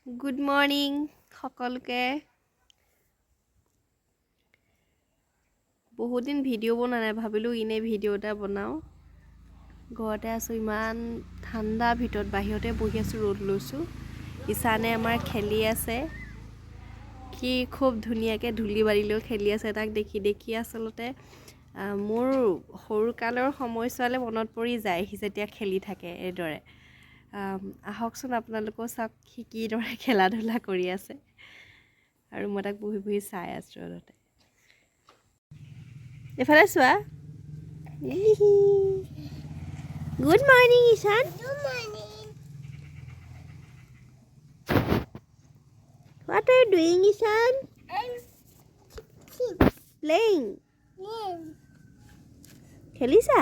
Good morning সকলকে বহুত দিন ভিডিও বনা নাই ভাবিলো ইনে ভিডিও এটা বনাও ঘৰতে আছো ইমান ঠাণ্ডা ভিতৰত বাহিৰতে বহি আছো ৰ'দ লৈছো ইছানে আমাৰ খেলি আছে কি খুব ধুনিয়াকে ধুলি বাৰিলৈ খেলি আছে তাক দেখি দেখি আসলতে মোৰ সৰু কালৰ সময়ছোৱালে মনত পৰি যায় হি যেতিয়া খেলি থাকে এদৰে আহকচোন আপোনালোকো চাওক কি দৰে খেলা ধূলা কৰি আছে আৰু মই তাক বহি বহি চাই আছো ৰতে এফালে চোৱা good morning Ishan Good morning. What are you doing Ishan I'm Playing Liam. খেলিছা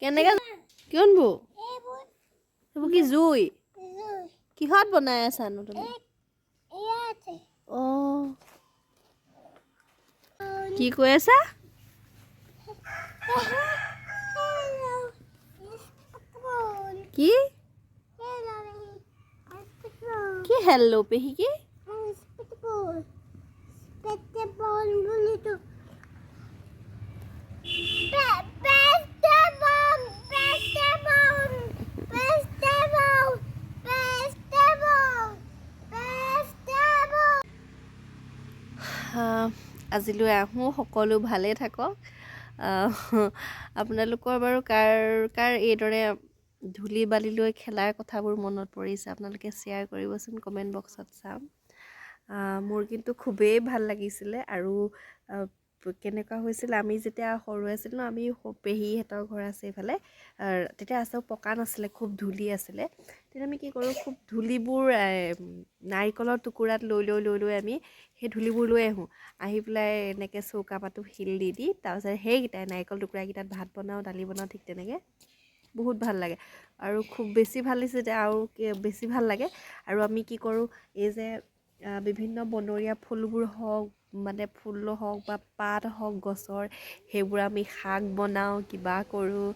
কেনেকে কোনবো সেইবোৰ কি জুই কিহত বনাই আছানো তুমি কি কৈ আছা কি কি হেল্লো পেহি কি আজিলৈ আহোঁ সকলো ভালে থাকক আপোনালোকৰ বাৰু কাৰ এইদৰে ধূলি বালিলৈ খেলাৰ কথাবোৰ মনত পৰিছে আপোনালোকে শ্বেয়াৰ কৰিবচোন কমেণ্ট বক্সত চাম মোৰ কিন্তু খুবেই ভাল লাগিছিলে আৰু কেনেকুৱা হৈছিল আমি যেতিয়া সৰু আছিলোঁ ন আমি পেহীহঁতৰ ঘৰ আছে এইফালে তেতিয়া আছে পকা নাছিলে খুব ধূলি আছিলে তেতিয়া আমি কি কৰোঁ খুব ধূলিবোৰ নাৰিকলৰ টুকুৰাত লৈ আমি সেই ধূলিবোৰ লৈ আহি পেলাই এনেকৈ চৌকা পাতো শিল দি তাৰপিছত সেইকেইটাই নাৰিকল টুকুৰাকেইটাত ভাত বনাওঁ দালি বনাওঁ ঠিক তেনেকৈ বহুত ভাল লাগে আৰু খুব বেছি ভাল লাগিছে তেতিয়া আৰু বেছি ভাল লাগে আৰু আমি কি কৰোঁ এই যে বিভিন্ন বনৰীয়া ফুলবোৰ হওক মানে ফুল হওক বা পাত হওক গছৰ সেইবোৰ আমি শাক বনাওঁ কিবা কৰোঁ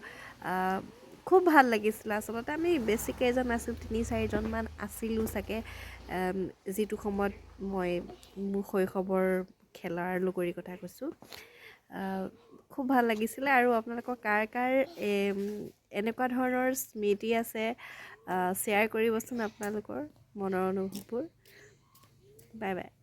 খুব ভাল লাগিছিলে আচলতে আমি বেছি কেইজন আছিলোঁ ৩-৪জনমান আছিলোঁ চাগে যিটো সময়ত মই মোৰ শৈশৱৰ খেলাৰ লগৰীৰ কথা কৈছোঁ খুব ভাল লাগিছিলে আৰু আপোনালোকৰ কাৰ এনেকুৱা ধৰণৰ স্মৃতি আছে শ্বেয়াৰ কৰিবচোন আপোনালোকৰ মনৰ অনুভৱবোৰ বাই বাই